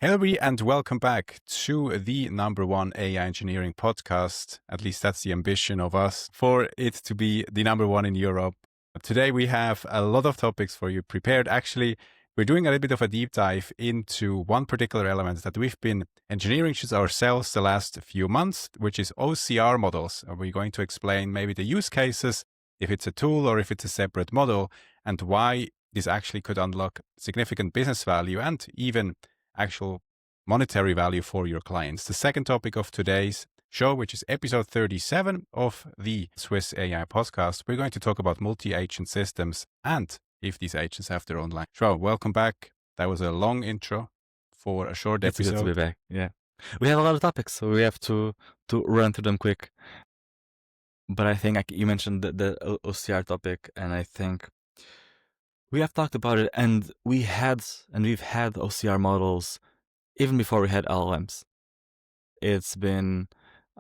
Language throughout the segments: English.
Hello, and welcome back to the number one AI engineering podcast. At least that's the ambition of us, for it to be the number one in Europe. Today we have a lot of topics for you prepared. Actually, we're doing a little bit of a deep dive into one particular element that we've been engineering just ourselves the last few months, which is OCR models. We're going to explain maybe the use cases, if it's a tool or if it's a separate model, and why this actually could unlock significant business value and even actual monetary value for your clients. The second topic of today's show, which is episode 37 of the Swiss AI podcast, we're going to talk about multi-agent systems and if these agents have their own language. So, welcome back. That was a long intro for a short It's episode. good to be back. Yeah, we have a lot of topics, so we have to run through them quick. But I think you mentioned the OCR topic, and I think we have talked about it, and we've had OCR models even before we had LLMs. It's been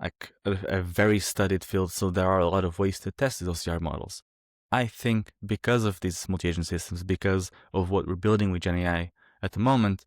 like a very studied field, so there are a lot of ways to test these OCR models. I think because of these multi-agent systems, because of what we're building with GenAI at the moment,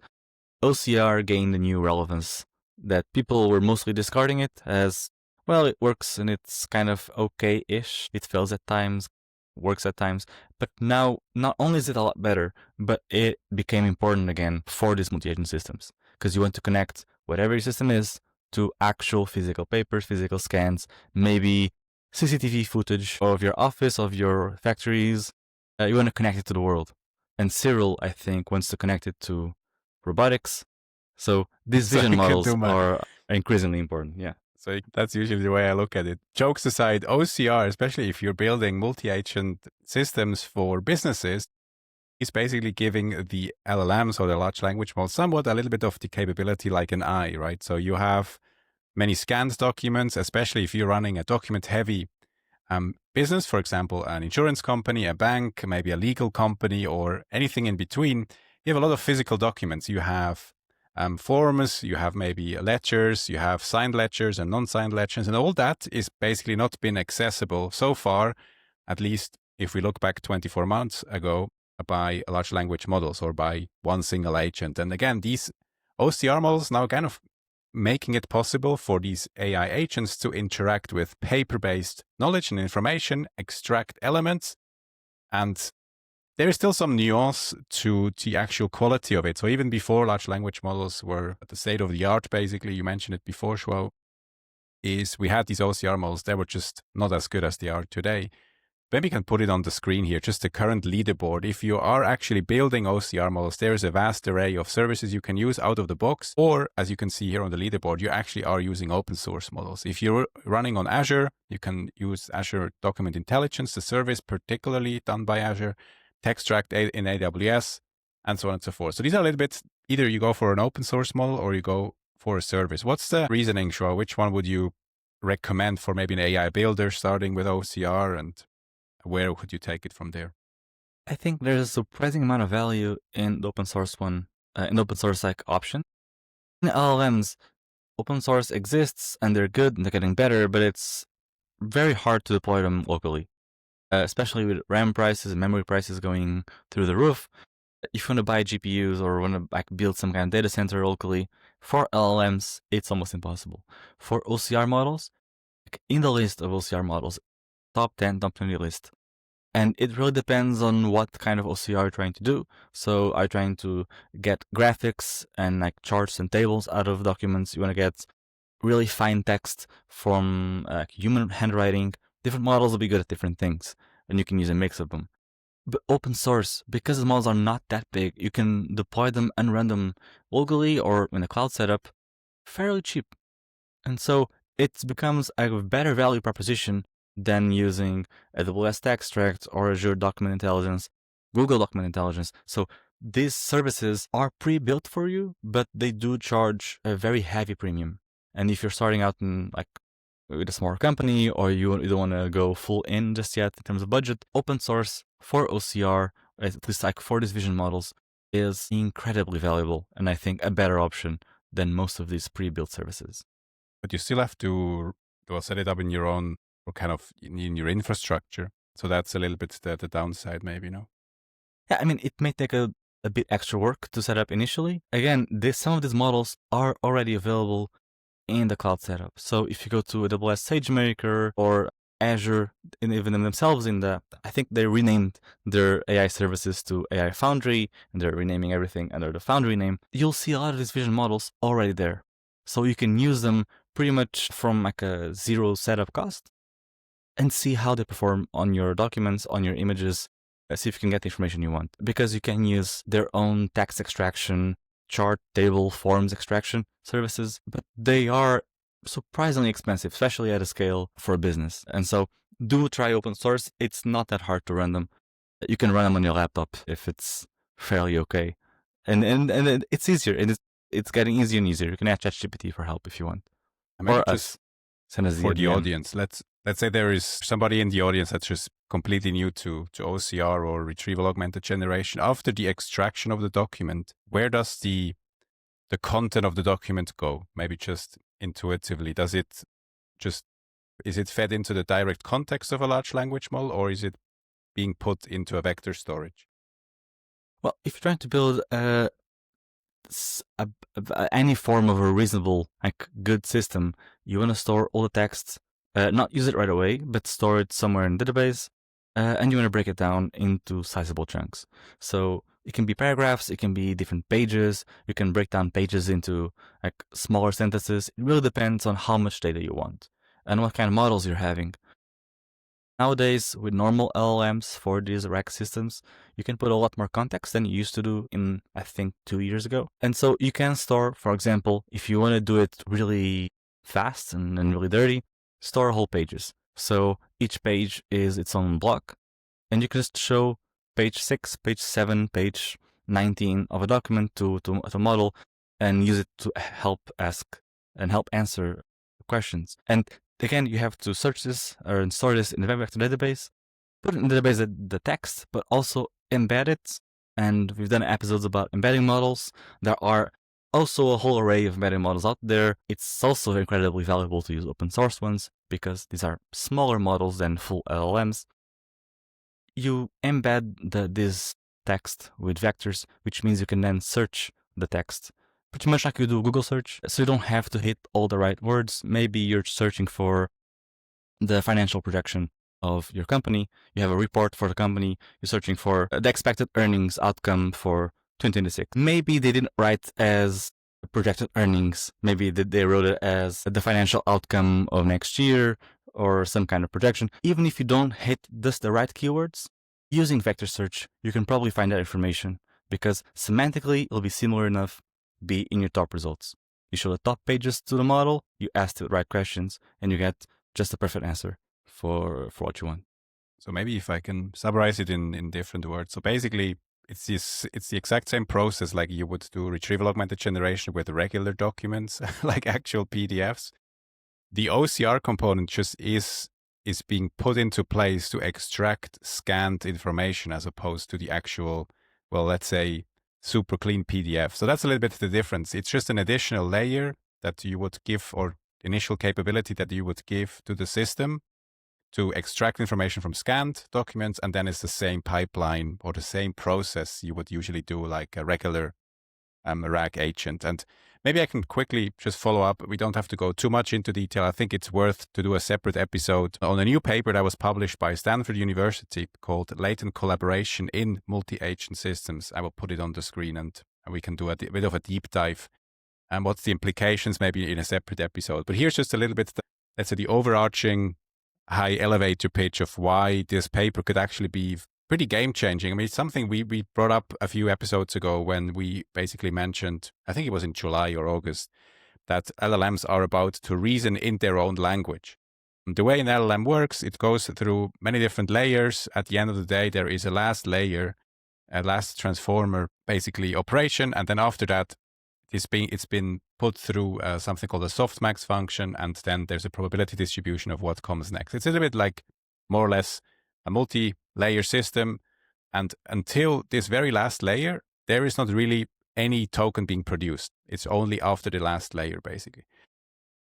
OCR gained a new relevance that people were mostly discarding it as, well, it works and it's kind of okay-ish. It fails at times, works at times. But now, not only is it a lot better, but it became important again for these multi-agent systems. Because you want to connect whatever your system is to actual physical papers, physical scans, maybe CCTV footage of your office, of your factories. You want to connect it to the world. And Cyril, I think, wants to connect it to robotics. So these vision models are increasingly important. Yeah. So that's usually the way I look at it. Jokes aside, OCR, especially if you're building multi-agent systems for businesses, is basically giving the LLMs or the large language model somewhat a little bit of the capability like an eye, right? So you have many scanned documents, especially if you're running a document-heavy business, for example, an insurance company, a bank, maybe a legal company, or anything in between. You have a lot of physical documents. You have forms, you have maybe ledgers, you have signed ledgers and non-signed ledgers, and all that is basically not been accessible so far, at least if we look back 24 months ago, by large language models or by one single agent. And again, these OCR models now kind of making it possible for these AI agents to interact with paper-based knowledge and information, extract elements, and there is still some nuance to the actual quality of it. So even before large language models were at the state of the art, basically, you mentioned it before, Shuo, is we had these OCR models. They were just not as good as they are today. Maybe we can put it on the screen here, just the current leaderboard. If you are actually building OCR models, there is a vast array of services you can use out of the box. Or, as you can see here on the leaderboard, you actually are using open source models. If you're running on Azure, you can use Azure Document Intelligence, the service particularly done by Azure, Textract in AWS, and so on and so forth. So these are a little bit, either you go for an open source model or you go for a service. What's the reasoning, Shuo? Which one would you recommend for maybe an AI builder starting with OCR, and where would you take it from there? I think there's a surprising amount of value in the open source one, in the open source like option. In LLMs, open source exists and they're good and they're getting better, but it's very hard to deploy them locally, especially with RAM prices and memory prices going through the roof. If you want to buy GPUs or want to like build some kind of data center locally, for LLMs, it's almost impossible. For OCR models, in the list of OCR models, top 10, top 20 list. And it really depends on what kind of OCR you're trying to do. So are you trying to get graphics and like charts and tables out of documents? You want to get really fine text from human handwriting. Different models will be good at different things, and you can use a mix of them. But open source, because the models are not that big, you can deploy them and run them locally or in a cloud setup fairly cheap. And so it becomes a better value proposition than using AWS Textract or Azure Document Intelligence, Google Document Intelligence. So these services are pre-built for you, but they do charge a very heavy premium. And if you're starting out in like with a smaller company or you don't want to go full in just yet in terms of budget, open source for OCR, at least like for these vision models, is incredibly valuable and I think a better option than most of these pre-built services. But you still have to set it up in your own, or kind of in your infrastructure. So that's a little bit the downside, maybe, no? Yeah, I mean, it may take a a bit extra work to set up initially. Again, some of these models are already available in the cloud setup. So if you go to AWS SageMaker or Azure, and even themselves I think they renamed their AI services to AI Foundry, and they're renaming everything under the Foundry name. You'll see a lot of these vision models already there. So you can use them pretty much from like a zero setup cost and see how they perform on your documents, on your images, see if you can get the information you want. Because you can use their own text extraction, chart, table, forms extraction services, but they are surprisingly expensive, especially at a scale for a business. And so do try open source. It's not that hard to run them. You can run them on your laptop if it's fairly okay. And it's easier. It's getting easier and easier. You can ask ChatGPT for help if you want. Maybe Or just us. Send us for the DM. audience, let's say there is somebody in the audience that's just completely new to OCR or retrieval augmented generation. After the extraction of the document, where does the content of the document go? Maybe just intuitively, is it fed into the direct context of a large language model, or is it being put into a vector storage? Well, if you're trying to build any form of a reasonable, like good system, you want to store all the text, not use it right away, but store it somewhere in the database, and you want to break it down into sizable chunks. So it can be paragraphs, it can be different pages. You can break down pages into like smaller sentences. It really depends on how much data you want and what kind of models you're having. Nowadays, with normal LLMs for these RAG systems, you can put a lot more context than you used to do in, I think, 2 years ago. And so you can store, for example, if you want to do it really fast and really dirty, store whole pages. So each page is its own block, and you can just show page 6, page 7, page 19 of a document to a model and use it to help ask and help answer questions. And again, you have to search this or store this in the vector database, put it in the database the text, but also embed it. And we've done episodes about embedding models. There are also a whole array of embedding models out there. It's also incredibly valuable to use open source ones because these are smaller models than full LLMs. You embed this text with vectors, which means you can then search the text pretty much like you do Google search. So you don't have to hit all the right words. Maybe you're searching for the financial projection of your company. You have a report for the company. You're searching for the expected earnings outcome for 2026. Maybe they didn't write as projected earnings. Maybe they wrote it as the financial outcome of next year or some kind of projection. Even if you don't hit just the right keywords, using vector search, you can probably find that information because semantically it'll be similar enough be in your top results. You show the top pages to the model, you ask the right questions, and you get just the perfect answer for what you want. So maybe if I can summarize it in different words. So basically, it's the exact same process like you would do retrieval augmented generation with regular documents, like actual PDFs. The OCR component just is being put into place to extract scanned information as opposed to the actual, well, let's say, super clean PDF. So that's a little bit the difference. It's just an additional layer that you would give, or initial capability that you would give to the system to extract information from scanned documents. And then it's the same pipeline or the same process you would usually do like a regular RAG agent. And maybe I can quickly just follow up. We don't have to go too much into detail. I think it's worth to do a separate episode on a new paper that was published by Stanford University called Latent Collaboration in Multi-Agent Systems. I will put it on the screen and we can do a bit of a deep dive. And what's the implications maybe in a separate episode. But here's just a little bit, let's say, the overarching high elevator pitch of why this paper could actually be pretty game-changing. I mean, it's something we brought up a few episodes ago when we basically mentioned, I think it was in July or August, that LLMs are about to reason in their own language. And the way an LLM works, it goes through many different layers. At the end of the day, there is a last layer, a last transformer, basically operation. And then after that, it's been put through something called a softmax function. And then there's a probability distribution of what comes next. It's a little bit like more or less a multi-layer system. And until this very last layer, there is not really any token being produced. It's only after the last layer, basically.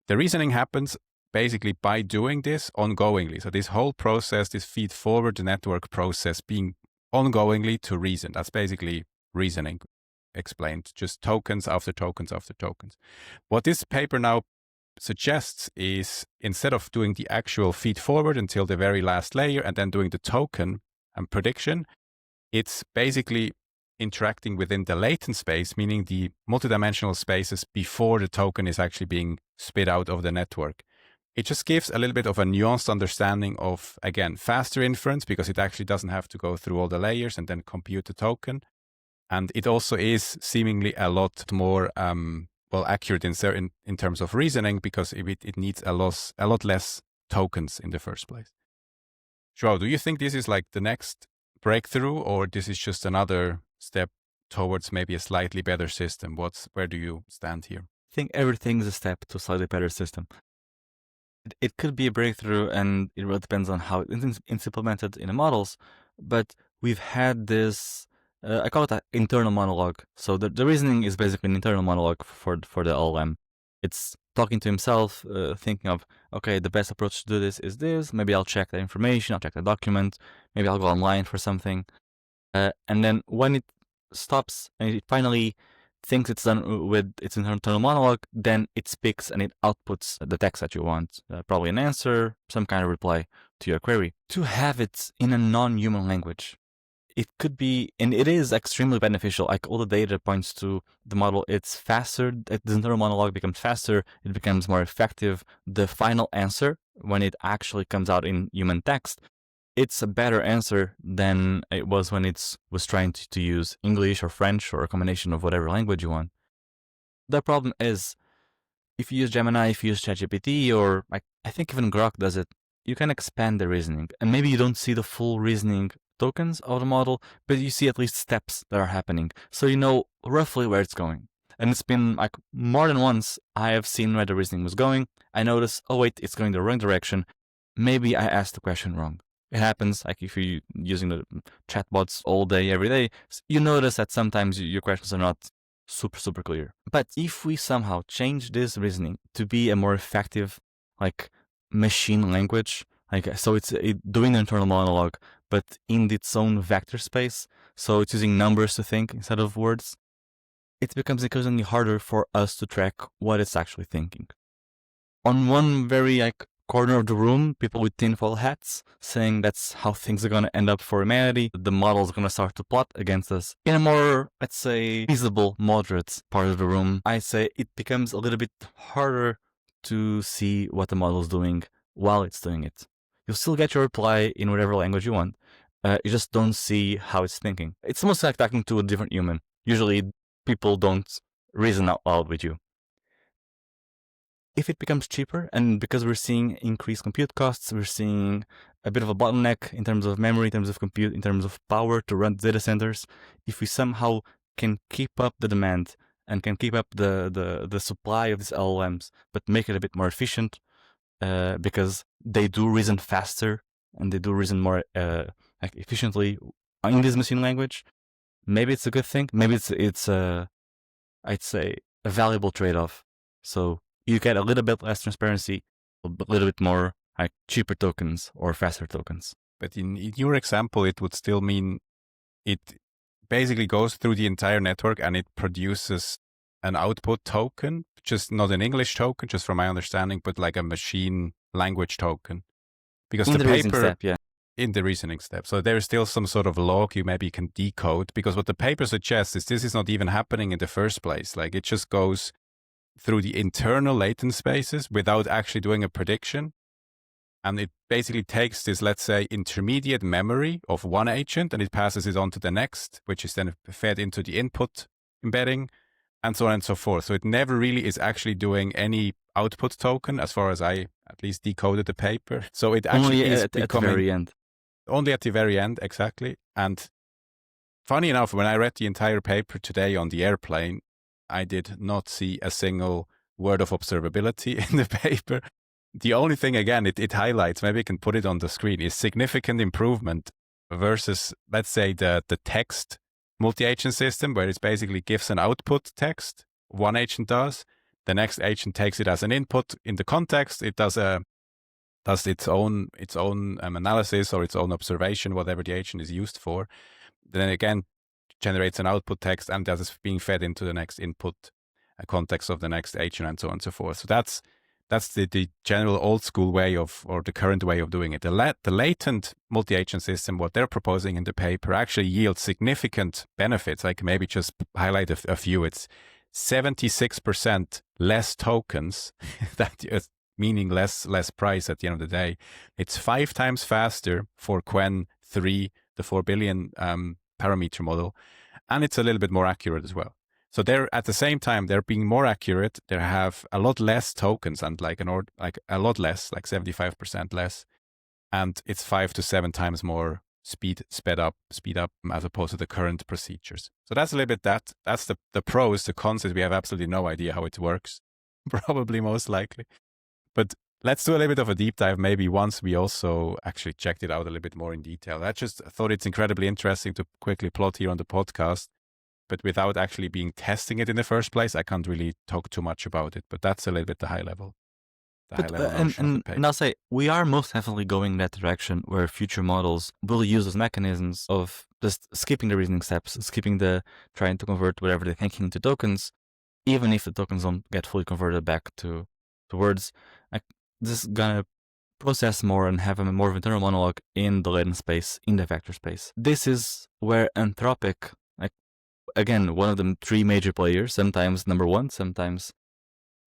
The reasoning happens basically by doing this ongoingly. So this whole process, this feed forward the network process being ongoingly to reason. That's basically reasoning explained, just tokens after tokens after tokens. What this paper now suggests is, instead of doing the actual feed forward until the very last layer and then doing the token and prediction, it's basically interacting within the latent space, meaning the multidimensional spaces before the token is actually being spit out of the network. It just gives a little bit of a nuanced understanding of, again, faster inference, because it actually doesn't have to go through all the layers and then compute the token. And it also is seemingly a lot more accurate in terms of reasoning, because it needs a lot less tokens in the first place. Joao, do you think this is like the next breakthrough, or this is just another step towards maybe a slightly better system? Where do you stand here? I think everything is a step to a slightly better system. It could be a breakthrough, and it really depends on how it's implemented in the models. But we've had this, I call it an internal monologue. So the reasoning is basically an internal monologue for the LLM. It's talking to himself, thinking of, okay, the best approach to do this is this. Maybe I'll check that information. I'll check the document. Maybe I'll go online for something. And then when it stops and it finally thinks it's done with its internal monologue, then it speaks and it outputs the text that you want, probably an answer, some kind of reply to your query. To have it in a non-human language, it could be, and it is extremely beneficial. Like, all the data points to the model. It's faster. The internal monologue becomes faster. It becomes more effective. The final answer, when it actually comes out in human text, it's a better answer than it was when it was trying to use English or French or a combination of whatever language you want. The problem is, if you use Gemini, if you use ChatGPT, or I think even Grok does it, you can expand the reasoning. And maybe you don't see the full reasoning tokens of the model, but you see at least steps that are happening. So you know roughly where it's going. And it's been like more than once I have seen where the reasoning was going. I notice, oh wait, it's going the wrong direction. Maybe I asked the question wrong. It happens, like if you're using the chatbots all day, every day, you notice that sometimes your questions are not super clear. But if we somehow change this reasoning to be a more effective, like, machine language, like, so it's doing the internal monologue, but in its own vector space, so it's using numbers to think instead of words, it becomes increasingly harder for us to track what it's actually thinking. On one very corner of the room, people with tinfoil hats saying that's how things are going to end up for humanity. The model is going to start to plot against us. In a more, let's say, feasible, moderate part of the room, I say it becomes a little bit harder to see what the model is doing while it's doing it. You'll still get your reply in whatever language you want. You just don't see how it's thinking. It's almost like talking to a different human. Usually, people don't reason out loud with you. If it becomes cheaper, and because we're seeing increased compute costs, we're seeing a bit of a bottleneck in terms of memory, in terms of compute, in terms of power to run data centers, if we somehow can keep up the demand and can keep up the supply of these LLMs, but make it a bit more efficient, because they do reason faster and they do reason more efficiently in this machine language, maybe it's a good thing. Maybe it's I'd say a valuable trade-off. So you get a little bit less transparency, a little bit more cheaper tokens or faster tokens. But in your example, it would still mean it basically goes through the entire network and it produces an output token, just not an English token, just from my understanding, but like a machine language token. Because in the reasoning paper, step, yeah. in the reasoning step. So there is still some sort of log you maybe can decode, because what the paper suggests is this is not even happening in the first place. Like, it just goes through the internal latent spaces without actually doing a prediction. And it basically takes this, let's say, intermediate memory of one agent and it passes it on to the next, which is then fed into the input embedding, and so on and so forth. So it never really is actually doing any output token, as far as I at least decoded the paper. So it actually is becoming... at the very end. Only at the very end, exactly. And funny enough, when I read the entire paper today on the airplane, I did not see a single word of observability in the paper. The only thing, again, it highlights, maybe I can put it on the screen, is significant improvement versus, let's say, the text multi-agent system, where it basically gives an output text. One agent does. The next agent takes it as an input in the context. It does its own analysis or its own observation, whatever the agent is used for. Then again, generates an output text, and that is being fed into the next input context of the next agent, and so on and so forth. So that's the general old school way of, or the current way of doing it. The latent multi-agent system, what they're proposing in the paper, actually yields significant benefits. I can maybe just highlight a few. It's 76% less tokens, that is meaning less price at the end of the day. It's 5 times faster for Qwen 3, the 4 billion parameter model, and it's a little bit more accurate as well. So they're at the same time, they're being more accurate. They have a lot less tokens, and like a lot less, like 75% less, and it's 5 to 7 times more speed up as opposed to the current procedures. So that's a little bit that's the pros. The cons is we have absolutely no idea how it works, probably most likely. But let's do a little bit of a deep dive maybe once we also actually checked it out a little bit more in detail. I just thought it's incredibly interesting to quickly plot here on the podcast. But without actually being testing it in the first place, I can't really talk too much about it. But that's a little bit the high level notion of the paper. And I'll say, we are most heavily going in that direction where future models will use those mechanisms of just skipping the reasoning steps, skipping the trying to convert whatever they're thinking into tokens, even if the tokens don't get fully converted back to words. Like, this is gonna process more and have a more of an internal monologue in the latent space, in the vector space. This is where Anthropic, again, one of the 3 major players, sometimes number 1, sometimes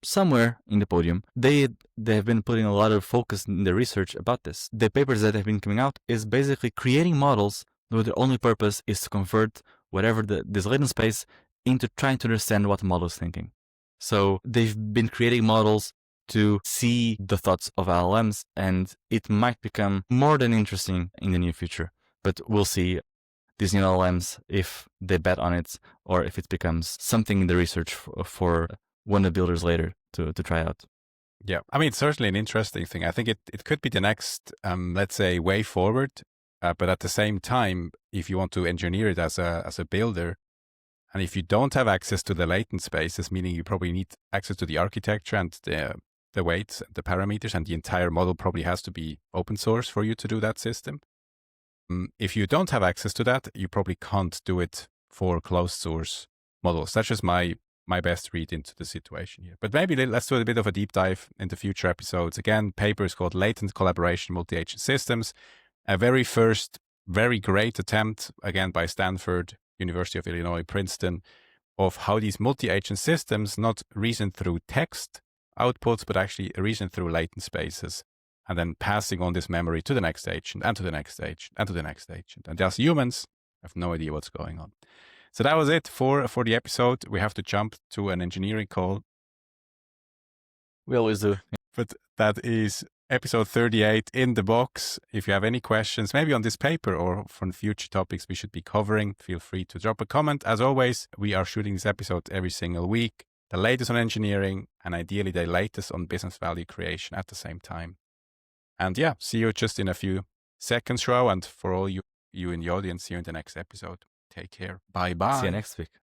somewhere in the podium, they have been putting a lot of focus in their research about this. The papers that have been coming out is basically creating models where their only purpose is to convert whatever this latent space into trying to understand what the model is thinking. So they've been creating models to see the thoughts of LLMs, and it might become more than interesting in the near future. But we'll see these new LLMs, if they bet on it, or if it becomes something in the research for one of the builders later to try out. Yeah, I mean, it's certainly an interesting thing. I think it could be the next, let's say, way forward. But at the same time, if you want to engineer it as a builder, and if you don't have access to the latent spaces, meaning you probably need access to the architecture and the weights, the parameters, and the entire model probably has to be open source for you to do that system. If you don't have access to that, you probably can't do it for closed source models. That's just my best read into the situation here. But maybe let's do a bit of a deep dive in the future episodes. Again, paper is called Latent Collaboration Multi-Agent Systems. A very first, very great attempt, again, by Stanford, University of Illinois, Princeton, of how these multi-agent systems not reason through text outputs, but actually reason through latent spaces, and then passing on this memory to the next agent and to the next agent and to the next agent. And just humans have no idea what's going on. So that was it for the episode. We have to jump to an engineering call. We always do. But that is episode 38 in the box. If you have any questions, maybe on this paper or from future topics we should be covering, feel free to drop a comment. As always, we are shooting this episode every single week. The latest on engineering and ideally the latest on business value creation at the same time. And yeah, see you just in a few seconds, Joao. And for all you in the audience, see you in the next episode. Take care. Bye-bye. See you next week.